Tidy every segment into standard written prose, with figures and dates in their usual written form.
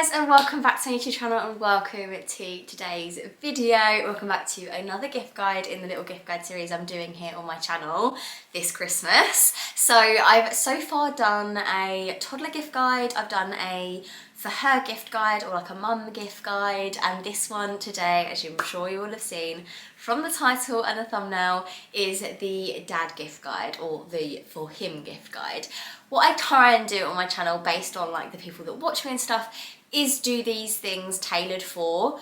guys, and welcome back to my YouTube channel and welcome to today's video. Welcome back to another gift guide in the little gift guide series I'm doing here on my channel this Christmas. So I've so far done a toddler gift guide, I've done a for her gift guide or like a mum gift guide, and this one today, as I'm sure you will have seen from the title and the thumbnail, is the dad gift guide or the for him gift guide. What I try and do on my channel based on like the people that watch me and stuff is do these things tailored for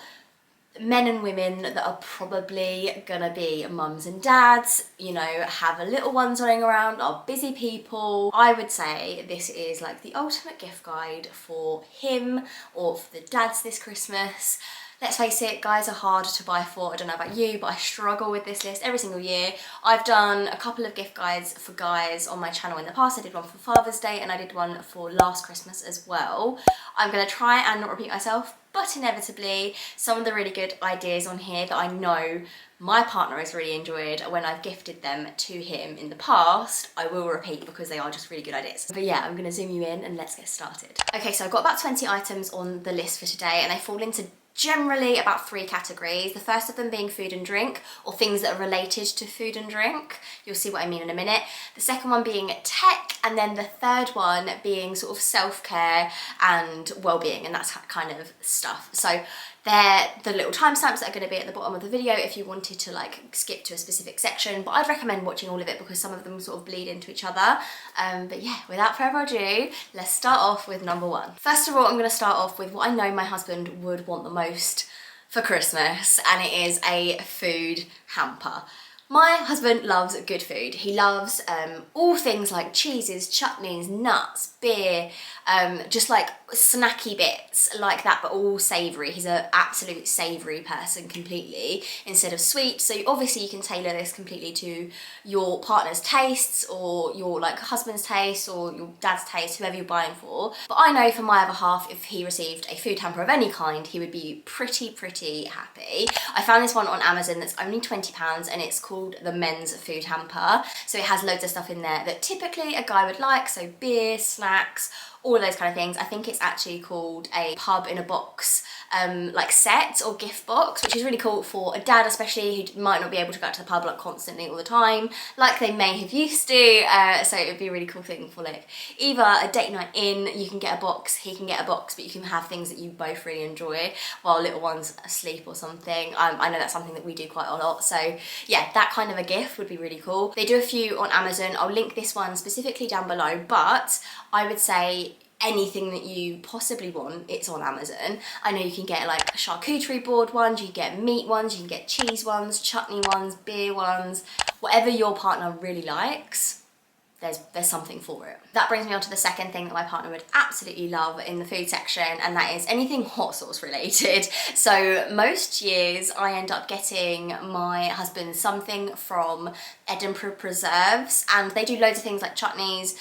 men and women that are probably gonna be mums and dads, you know, have a little ones running around, are busy people. I would say this is like the ultimate gift guide for him or for the dads this Christmas. Let's face it, guys are hard to buy for. I don't know about you, but I struggle with this list every single year. I've done a couple of gift guides for guys on my channel in the past. I did one for Father's Day and I did one for last Christmas as well. I'm gonna try and not repeat myself, but inevitably some of the really good ideas on here that I know my partner has really enjoyed when I've gifted them to him in the past, I will repeat because they are just really good ideas. But yeah, I'm gonna zoom you in and let's get started. Okay, so I've got about 20 items on the list for today and they fall into generally about 3 categories. The first of them being food and drink, or things that are related to food and drink. You'll see what I mean in a minute. The second one being tech, and then the third one being sort of self-care and well-being and that kind of stuff. So they're the little timestamps that are going to be at the bottom of the video if you wanted to like skip to a specific section, but I'd recommend watching all of it because some of them sort of bleed into each other. But yeah, without further ado, let's start off with number 1. First of all, I'm going to start off with what I know my husband would want the most for Christmas, and it is a food hamper. My husband loves good food. He loves all things like cheeses, chutneys, nuts, beer, just like snacky bits like that, but all savoury. He's an absolute savoury person completely instead of sweet. So obviously you can tailor this completely to your partner's tastes or your like husband's taste or your dad's taste, whoever you're buying for. But I know for my other half, if he received a food hamper of any kind, he would be pretty happy. I found this one on Amazon that's only £20 and it's called the men's food hamper. So it has loads of stuff in there that typically a guy would like, so beer, snacks, all of those kind of things. I think it's actually called a pub in a box like set or gift box, which is really cool for a dad especially who might not be able to go out to the pub like constantly all the time like they may have used to, so it would be a really cool thing for like either a date night in, you can get a box, he can get a box, but you can have things that you both really enjoy while little one's asleep or something. I know that's something that we do quite a lot, so yeah, that kind of a gift would be really cool. They do a few on Amazon. I'll link this one specifically down below, but I would say anything that you possibly want, it's on Amazon. I know you can get like charcuterie board ones, you can get meat ones, you can get cheese ones, chutney ones, beer ones, whatever your partner really likes. There's something for it. That brings me on to the second thing that my partner would absolutely love in the food section, and that is anything hot sauce related. So most years I end up getting my husband something from Edinburgh Preserves, and they do loads of things like chutneys,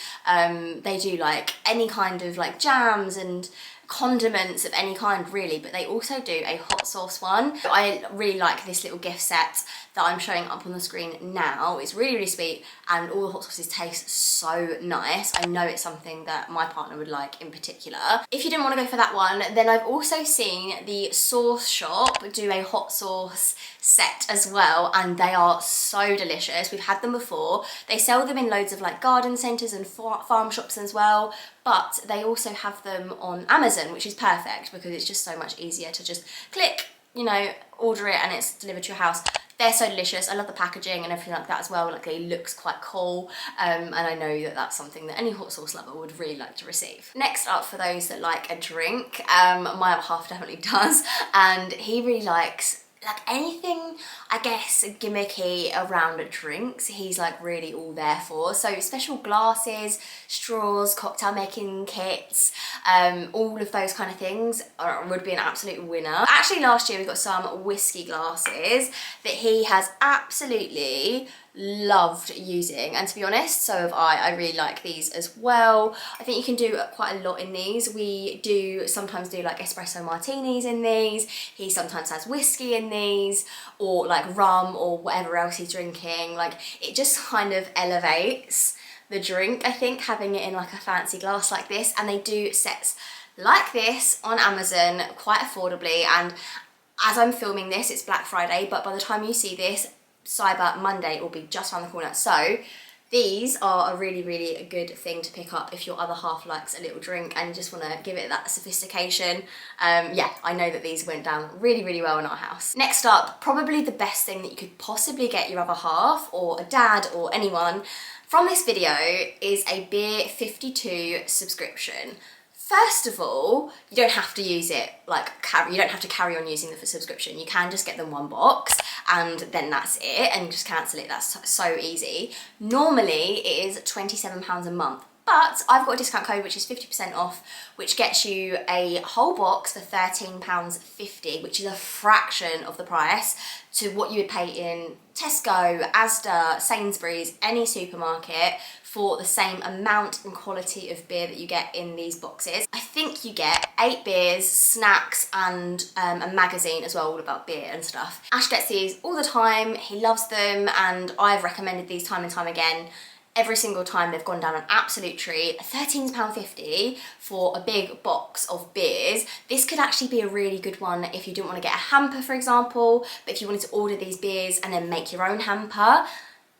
they do like any kind of like jams and condiments of any kind really, but they also do a hot sauce one. I really like this little gift set that I'm showing up on the screen now. It's really sweet and all the hot sauces taste so nice. I know it's something that my partner would like in particular. If you didn't want to go for that one, then I've also seen the Sauce Shop do a hot sauce set as well, and they are so delicious. We've had them before. They sell them in loads of like garden centres and farm shops as well, but they also have them on Amazon, which is perfect because it's just so much easier to just click, you know, order it and it's delivered to your house. They're so delicious. I love the packaging and everything like that as well. Like, it looks quite cool, and I know that that's something that any hot sauce lover would really like to receive. Next up, for those that like a drink, my other half definitely does, and he really likes like anything, I guess, gimmicky around drinks. He's like really all there for. So special glasses, straws, cocktail making kits, all of those kind of things would be an absolute winner. Actually, last year we got some whiskey glasses that he has absolutely loved using, and to be honest, so have I really like these as well. I think you can do quite a lot in these. We do sometimes do like espresso martinis in these. He sometimes has whiskey in these, or like rum or whatever else he's drinking. Like, it just kind of elevates the drink, I think, having it in like a fancy glass like this. And they do sets like this on Amazon quite affordably, and as I'm filming this, it's Black Friday, but by the time you see this, Cyber Monday will be just around the corner. So these are a really, really good thing to pick up if your other half likes a little drink and you just want to give it that sophistication. Yeah, I know that these went down really, really well in our house. Next up, probably the best thing that you could possibly get your other half or a dad or anyone from this video is a Beer 52 subscription. First of all, you don't have to use it you don't have to carry on using the subscription. You can just get them one box and then that's it, and just cancel it. That's so easy. Normally it is £27 a month, but I've got a discount code which is 50% off, which gets you a whole box for £13.50, which is a fraction of the price to what you would pay in Tesco, Asda, Sainsbury's, any supermarket, for the same amount and quality of beer that you get in these boxes. I think you get 8 beers, snacks, and a magazine as well, all about beer and stuff. Ash gets these all the time, he loves them, and I've recommended these time and time again. Every single time they've gone down an absolute treat. £13.50 for a big box of beers. This could actually be a really good one if you didn't want to get a hamper, for example, but if you wanted to order these beers and then make your own hamper,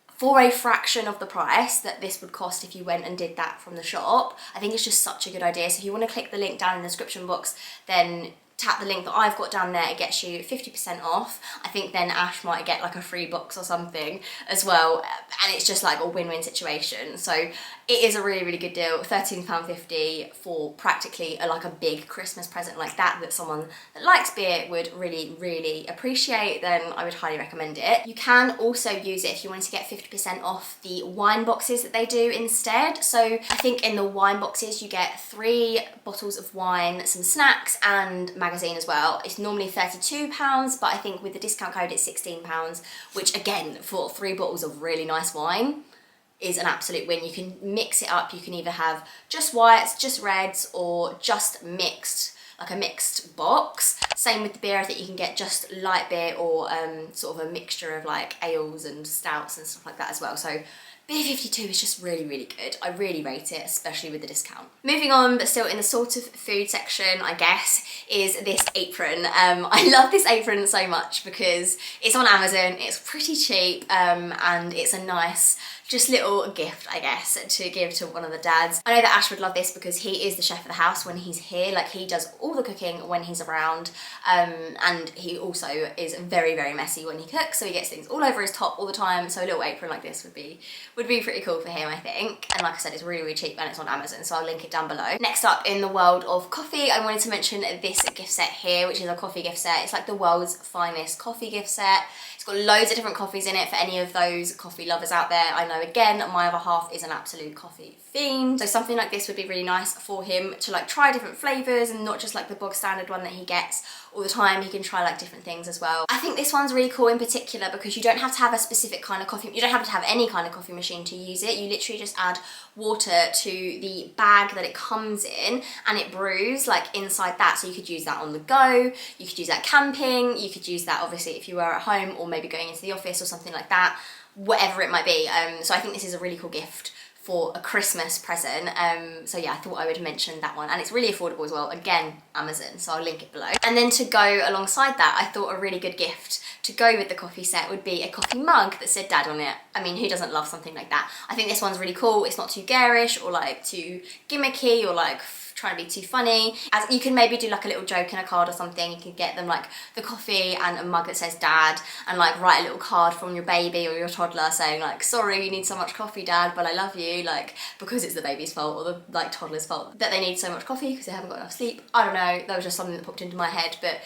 for a fraction of the price that this would cost if you went and did that from the shop. I think it's just such a good idea. So if you want to click the link down in the description box, then tap the link that I've got down there, it gets you 50% off. I think then Ash might get like a free box or something as well, and it's just like a win-win situation. So it is a really, really good deal. £13.50 for practically like a big Christmas present like that someone that likes beer would really, really appreciate. Then I would highly recommend it. You can also use it if you wanted to get 50% off the wine boxes that they do instead. So I think in the wine boxes you get 3 bottles of wine, some snacks, and magazine as well. It's normally £32, but I think with the discount code it's £16, which again, for 3 bottles of really nice wine is an absolute win. You can mix it up. You can either have just whites, just reds, or just mixed, like a mixed box. Same with the beer. I think you can get just light beer or sort of a mixture of like ales and stouts and stuff like that as well. So Beer 52 is just really, really good. I really rate it, especially with the discount. Moving on, but still in the sort of food section, I guess, is this apron. I love this apron so much because it's on Amazon, it's pretty cheap, and it's a nice, just little gift, I guess, to give to one of the dads. I know that Ash would love this because he is the chef of the house when he's here. Like, he does all the cooking when he's around, and he also is very, very messy when he cooks, so he gets things all over his top all the time. So a little apron like this would be pretty cool for him, I think. And like I said, it's really, really cheap and it's on Amazon, so I'll link it down below. Next up in the world of coffee, I wanted to mention this gift set here, which is a coffee gift set. It's like the world's finest coffee gift set. It's got loads of different coffees in it for any of those coffee lovers out there. I know, again, my other half is an absolute coffee fiend, so something like this would be really nice for him to like try different flavours and not just like the bog standard one that he gets all the time. He can try like different things as well. I think this one's really cool in particular because you don't have to have a specific kind of coffee, you don't have to have any kind of coffee machine to use it. You literally just add water to the bag that it comes in and it brews like inside that. So you could use that on the go, you could use that camping, you could use that obviously if you were at home or maybe going into the office or something like that, whatever it might be. So I think this is a really cool gift for a Christmas present. So yeah, I thought I would mention that one, and it's really affordable as well. Again, Amazon, so I'll link it below. And then to go alongside that, I thought a really good gift to go with the coffee set would be a coffee mug that said dad on it. I mean, who doesn't love something like that? I think this one's really cool. It's not too garish or like too gimmicky or like trying to be too funny. As you can maybe do like a little joke in a card or something. You can get them like the coffee and a mug that says dad, and like write a little card from your baby or your toddler saying like, sorry you need so much coffee dad, but I love you, like because it's the baby's fault or the like toddler's fault that they need so much coffee because they haven't got enough sleep. I don't know, that was just something that popped into my head, but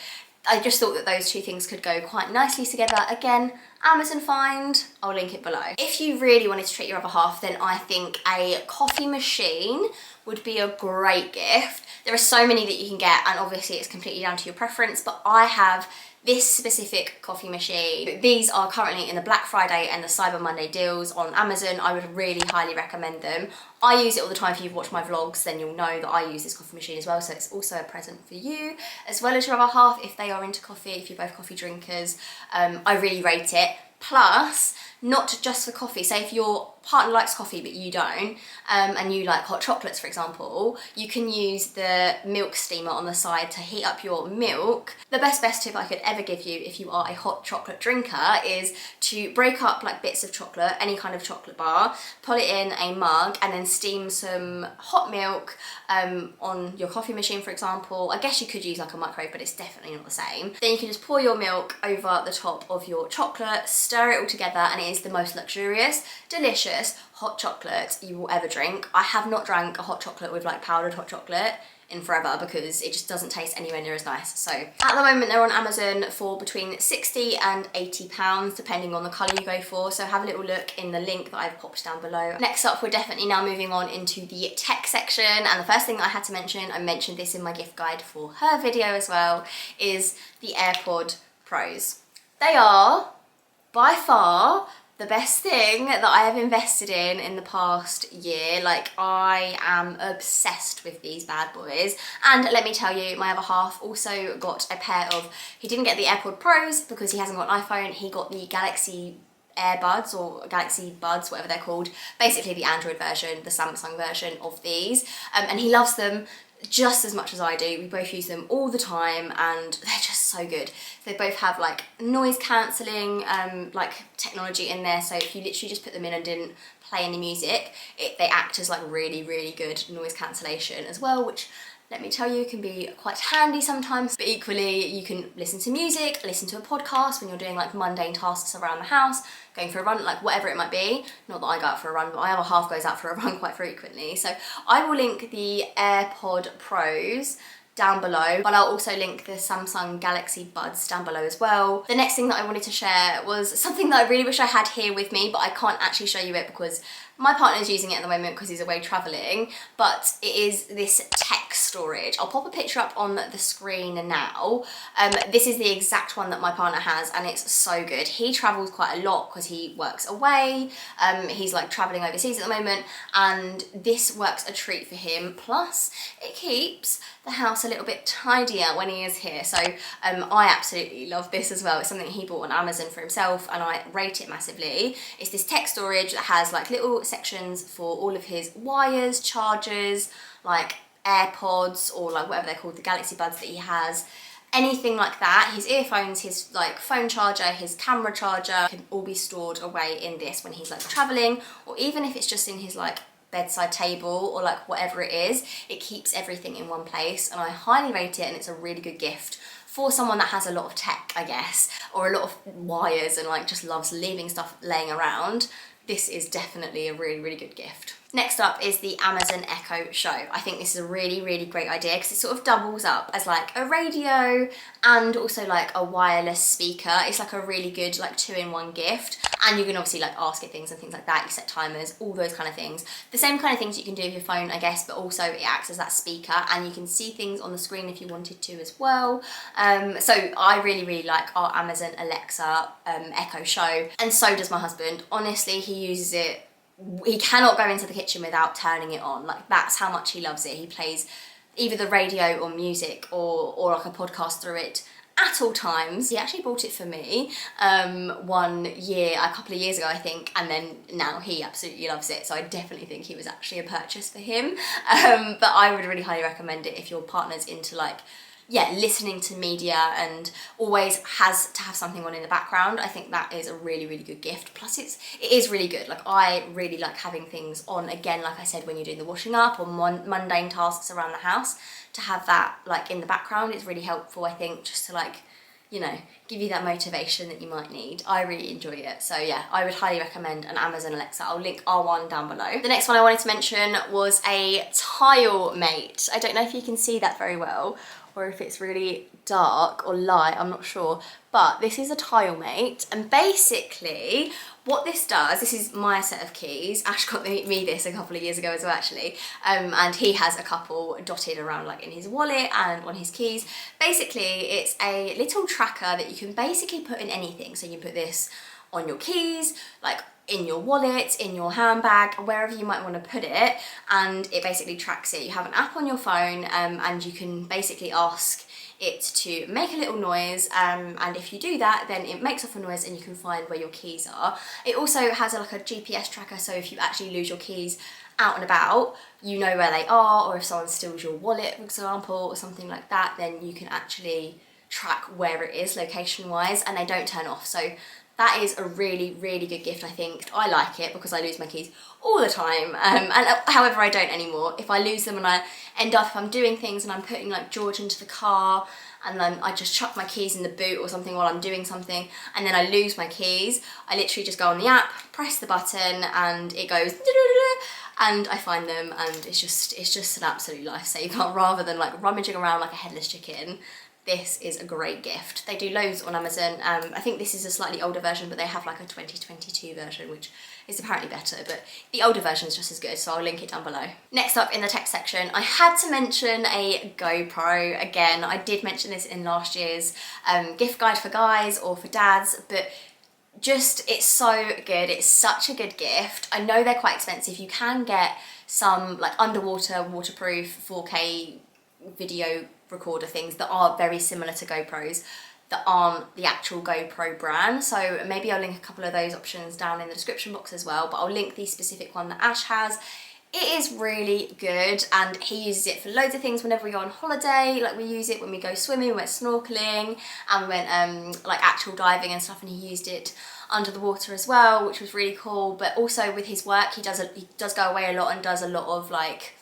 I just thought that those two things could go quite nicely together. Again, Amazon find, I'll link it below. If you really wanted to treat your other half, then I think a coffee machine would be a great gift. There are so many that you can get, and obviously it's completely down to your preference, but I have this specific coffee machine. These are currently in the Black Friday and the Cyber Monday deals on Amazon. I would really highly recommend them. I use it all the time. If you've watched my vlogs, then you'll know that I use this coffee machine as well, so it's also a present for you, as well as your other half if they are into coffee, if you're both coffee drinkers. I really rate it. Plus, not just for coffee. Say if your partner likes coffee but you don't, and you like hot chocolates, for example, you can use the milk steamer on the side to heat up your milk. The best tip I could ever give you if you are a hot chocolate drinker is to break up like bits of chocolate, any kind of chocolate bar, put it in a mug, and then steam some hot milk on your coffee machine, for example. I guess you could use like a microwave, but it's definitely not the same. Then you can just pour your milk over the top of your chocolate, stir it all together, and it is the most luxurious, delicious hot chocolate you will ever drink. I have not drank a hot chocolate with like powdered hot chocolate in forever because it just doesn't taste anywhere near as nice. So at the moment they're on Amazon for between 60 and 80 pounds depending on the colour you go for, so have a little look in the link that I've popped down below. Next up, we're definitely now moving on into the tech section, and the first thing that I had to mention, I mentioned this in my gift guide for her video as well, is the AirPod Pros. They are by far the best thing that I have invested in the past year. Like, I am obsessed with these bad boys. And let me tell you, my other half also got a pair of, he didn't get the AirPod Pros because he hasn't got an iPhone, he got the Galaxy Airbuds or Galaxy Buds, whatever they're called, basically the Android version, the Samsung version of these, and he loves them just as much as I do. We both use them all the time and they're just so good. They both have like noise cancelling like technology in there, so if you literally just put them in and didn't play any music, they act as like really good noise cancellation as well, which let me tell you can be quite handy sometimes. But equally you can listen to music, listen to a podcast when you're doing like mundane tasks around the house, going for a run, like whatever it might be. Not that I go out for a run, but my other half goes out for a run quite frequently. So I will link the AirPod Pros down below, but I'll also link the Samsung Galaxy Buds down below as well. The next thing that I wanted to share was something that I really wish I had here with me, but I can't actually show you it because my partner's using it at the moment because he's away travelling, but it is this tech storage. I'll pop a picture up on the screen now. This is the exact one that my partner has and it's so good. He travels quite a lot because he works away. He's like travelling overseas at the moment and this works a treat for him. Plus it keeps the house a little bit tidier when he is here. So I absolutely love this as well. It's something he bought on Amazon for himself and I rate it massively. It's this tech storage that has like little sections for all of his wires, chargers, like AirPods or like whatever they're called, the Galaxy Buds that he has, anything like that. His earphones, his like phone charger, his camera charger can all be stored away in this when he's like traveling, or even if it's just in his like bedside table or like whatever it is, it keeps everything in one place and I highly rate it, and it's a really good gift for someone that has a lot of tech, I guess, or a lot of wires and like just loves leaving stuff laying around. This is definitely a really good gift. Next up is the Amazon Echo Show. I think this is a really great idea because it sort of doubles up as like a radio and also like a wireless speaker. It's like a really good like 2-in-1 gift, and you can obviously like ask it things and things like that. You set timers, all those kind of things. The same kind of things you can do with your phone, I guess, but also it acts as that speaker and you can see things on the screen if you wanted to as well. So I really like our Amazon Alexa Echo Show, and so does my husband. Honestly, he uses it. He cannot go into the kitchen without turning it on. Like, that's how much he loves it. He plays either the radio or music or like a podcast through it at all times. He actually bought it for me one year, a couple of years ago I think, and then now he absolutely loves it, so I definitely think it was actually a purchase for him. But I would really highly recommend it if your partner's into like, yeah, listening to media and always has to have something on in the background. I think that is a really good gift. Plus it is really good. Like, I really like having things on, again, like I said, when you're doing the washing up or mundane tasks around the house, to have that like in the background is really helpful, I think, just to like, you know, give you that motivation that you might need. I really enjoy it. So yeah, I would highly recommend an Amazon Alexa. I'll link our one down below. The next one I wanted to mention was a tile mate. I don't know if you can see that very well, or if it's really dark or light, I'm not sure. But this is a tile mate, and basically what this does, this is my set of keys. Ash got me this a couple of years ago as well, actually. And he has a couple dotted around like in his wallet and on his keys. Basically, it's a little tracker that you can basically put in anything. So you can put this on your keys, like in your wallet, in your handbag, wherever you might want to put it, and it basically tracks it. You have an app on your phone and you can basically ask it to make a little noise, and if you do that, then it makes off a noise and you can find where your keys are. It also has like a GPS tracker, so if you actually lose your keys out and about, you know where they are, or if someone steals your wallet, for example, or something like that, then you can actually track where it is location wise, and they don't turn off. So that is a really, really good gift, I think. I like it because I lose my keys all the time, and however, I don't anymore. If I lose them and I end up, if I'm doing things and I'm putting like George into the car, and then I just chuck my keys in the boot or something while I'm doing something, and then I lose my keys, I literally just go on the app, press the button, and it goes and I find them, and it's just an absolute lifesaver. Rather than like rummaging around like a headless chicken, this is a great gift. They do loads on Amazon. I think this is a slightly older version, but they have like a 2022 version, which is apparently better, but the older version is just as good, so I'll link it down below. Next up in the tech section, I had to mention a GoPro. Again, I did mention this in last year's gift guide for guys or for dads, but just, it's so good. It's such a good gift. I know they're quite expensive. You can get some like underwater, waterproof 4K video recorder things that are very similar to GoPros that aren't the actual GoPro brand. So maybe I'll link a couple of those options down in the description box as well, but I'll link the specific one that Ash has. It is really good, and he uses it for loads of things whenever we go on holiday. Like we use it when we go swimming, we went snorkeling, and we went like actual diving and stuff, and he used it under the water as well, which was really cool. But also with his work, he does go away a lot and does a lot of like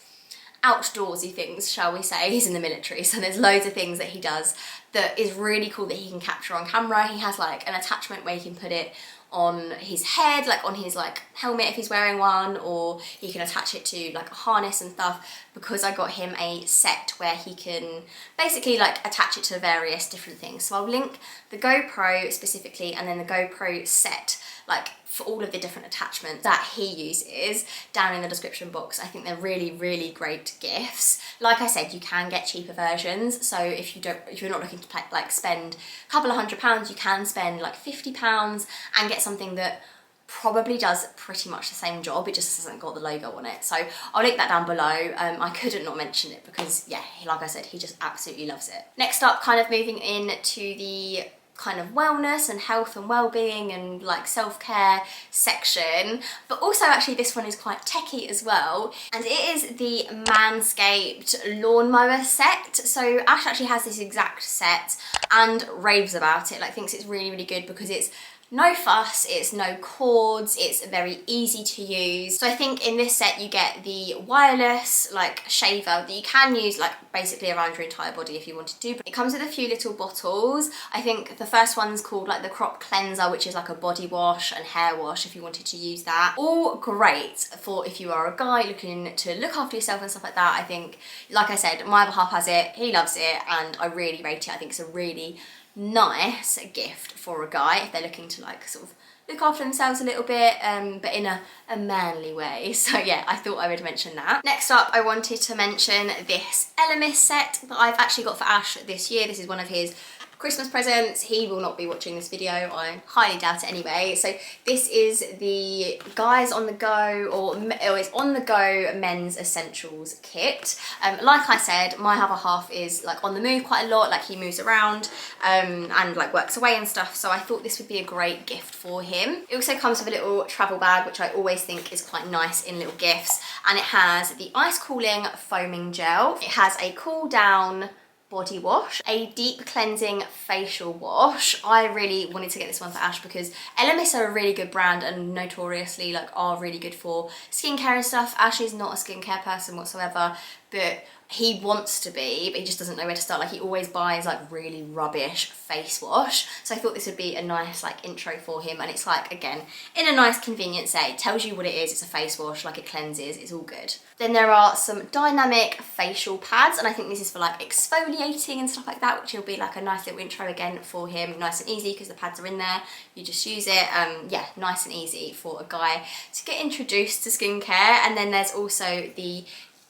outdoorsy things, shall we say. He's in the military, so there's loads of things that he does that is really cool that he can capture on camera. He has like an attachment where he can put it on his head, like on his like helmet if he's wearing one, or he can attach it to like a harness and stuff, because I got him a set where he can basically like attach it to various different things. So I'll link the GoPro specifically and then the GoPro set, like for all of the different attachments that he uses, down in the description box. I think they're really, really great gifts. Like I said, you can get cheaper versions, so if you're not looking to like spend a couple of £100, you can spend like £50 and get something that probably does pretty much the same job. It just hasn't got the logo on it. So I'll link that down below. I couldn't not mention it because yeah, like I said, he just absolutely loves it. Next up, kind of moving into the kind of wellness and health and well-being and like self-care section, but also actually this one is quite techie as well, and it is the Manscaped lawnmower set. So Ash actually has this exact set and raves about it, like thinks it's really, really good because it's no fuss, it's no cords, it's very easy to use. So I think in this set you get the wireless like shaver that you can use like basically around your entire body if you wanted to, but it comes with a few little bottles. I think the first one's called like the crop cleanser, which is like a body wash and hair wash if you wanted to use that. All great for if you are a guy looking to look after yourself and stuff like that. I think, like I said, my other half has it, he loves it, and I really rate it. I think it's a really nice gift for a guy if they're looking to like sort of look after themselves a little bit, but in a manly way. So yeah, I thought I would mention that. Next up, I wanted to mention this Xmas set that I've actually got for Ash this year. This is one of his Christmas presents. He will not be watching this video, I highly doubt it anyway. So this is the guys on the go, or it's on the go men's essentials kit. Like I said, my other half is like on the move quite a lot, like he moves around and like works away and stuff, so I thought this would be a great gift for him. It also comes with a little travel bag, which I always think is quite nice in little gifts, and it has the ice cooling foaming gel. It has a cool down body wash, a deep cleansing facial wash. I really wanted to get this one for Ash because LMS are a really good brand and notoriously like are really good for skincare and stuff. Ash is not a skincare person whatsoever, but he wants to be, but he just doesn't know where to start. Like he always buys like really rubbish face wash, so I thought this would be a nice like intro for him. And it's like, again, in a nice convenient set, it tells you what it is. It's a face wash, like it cleanses, it's all good. Then there are some dynamic facial pads, and I think this is for like exfoliating and stuff like that, which will be like a nice little intro again for him, nice and easy because the pads are in there, you just use it. Yeah, nice and easy for a guy to get introduced to skincare. And then there's also the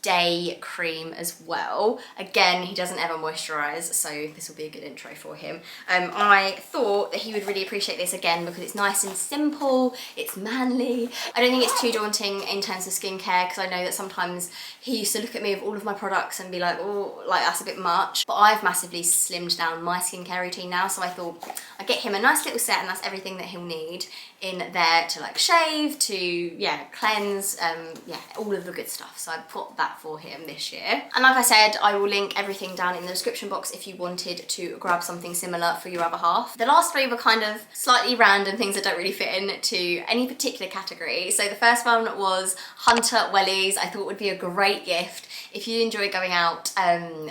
day cream as well. Again, he doesn't ever moisturize, so this will be a good intro for him. I thought that he would really appreciate this again because it's nice and simple, it's manly. I don't think it's too daunting in terms of skincare, because I know that sometimes he used to look at me with all of my products and be like, oh, like that's a bit much. But I've massively slimmed down my skincare routine now, so I thought I'd get him a nice little set, and that's everything that he'll need in there to like shave, to yeah, cleanse, yeah, all of the good stuff. So I put that for him this year. And like I said, I will link everything down in the description box if you wanted to grab something similar for your other half. The last three were kind of slightly random things that don't really fit into any particular category. So the first one was Hunter wellies. I thought would be a great gift if you enjoy going out,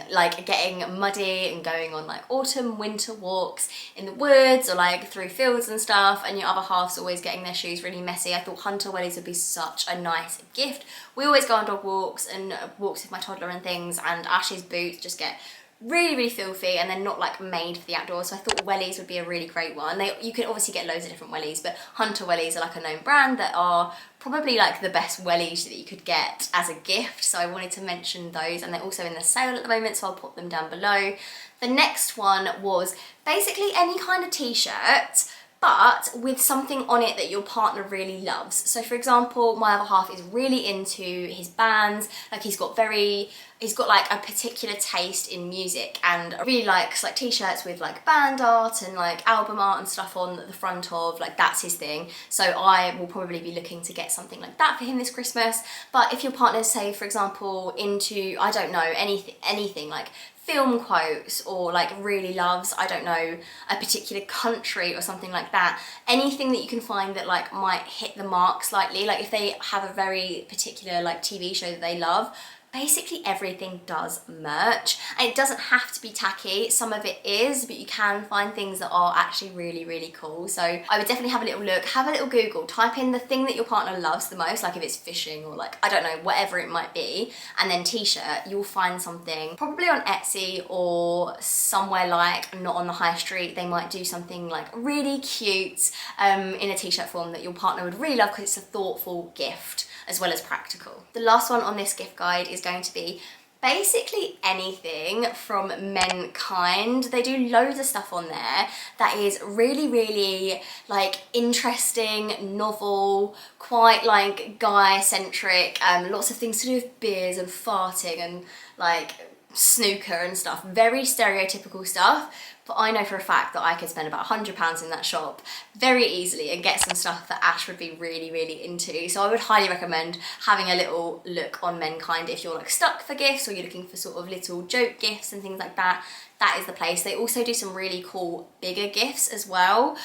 like getting muddy and going on like autumn, winter walks in the woods or like through fields and stuff, and your other half's always getting their shoes really messy. I thought Hunter wellies would be such a nice gift. We always go on dog walks and walks with my toddler and things, and Ash's boots just get really filthy and they're not like made for the outdoors, so I thought wellies would be a really great one. You can obviously get loads of different wellies, but Hunter wellies are like a known brand that are probably like the best wellies that you could get as a gift, so I wanted to mention those, and they're also in the sale at the moment, so I'll put them down below. The next one was basically any kind of t-shirt, but with something on it that your partner really loves. So for example, my other half is really into his bands, like he's got like a particular taste in music and really likes like t-shirts with like band art and like album art and stuff on the front of, like that's his thing. So I will probably be looking to get something like that for him this Christmas. But if your partner's, say for example, into, I don't know, anything like film quotes, or like really loves, I don't know, a particular country or something like that, anything that you can find that like might hit the mark slightly, like if they have a very particular like TV show that they love, basically everything does merch. And it doesn't have to be tacky, some of it is, but you can find things that are actually really cool. So I would definitely have a little look, have a little Google, type in the thing that your partner loves the most, like if it's fishing or like, I don't know, whatever it might be, and then t-shirt, you'll find something probably on Etsy or somewhere like not on the high street. They might do something like really cute in a t-shirt form that your partner would really love because it's a thoughtful gift as well as practical. The last one on this gift guide is going to be basically anything from Menkind. They do loads of stuff on there that is really like interesting, novel, quite like guy-centric, lots of things to do with beers and farting and like snooker and stuff, very stereotypical stuff. But I know for a fact that I could spend about £100 in that shop very easily and get some stuff that Ash would be really into. So I would highly recommend having a little look on Menkind if you're like stuck for gifts or you're looking for sort of little joke gifts and things like that. That is the place. They also do some really cool bigger gifts as well.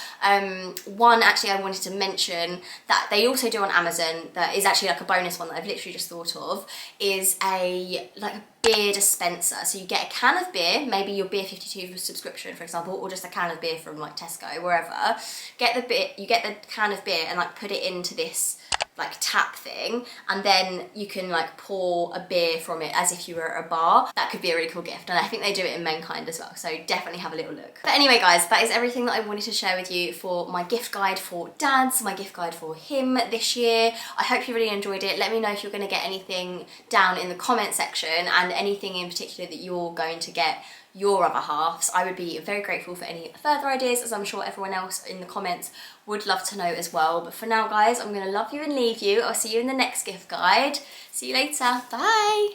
One actually I wanted to mention that they also do on Amazon, that is actually like a bonus one that I've literally just thought of, is a like a beer dispenser. So you get a can of beer, maybe your Beer 52 subscription for example, or just a can of beer from like Tesco, wherever. You get the can of beer and like put it into this like tap thing, and then you can like pour a beer from it as if you were at a bar. That could be a really cool gift, and I think they do it in Menkind as well, so definitely have a little look. But anyway guys, that is everything that I wanted to share with you for my gift guide for dads, my gift guide for him this year. I hope you really enjoyed it. Let me know if you're going to get anything down in the comment section, and anything in particular that you're going to get your other halves. I would be very grateful for any further ideas, as I'm sure everyone else in the comments would love to know as well. But for now guys, I'm gonna love you and leave you. I'll see you in the next gift guide. See you later. Bye.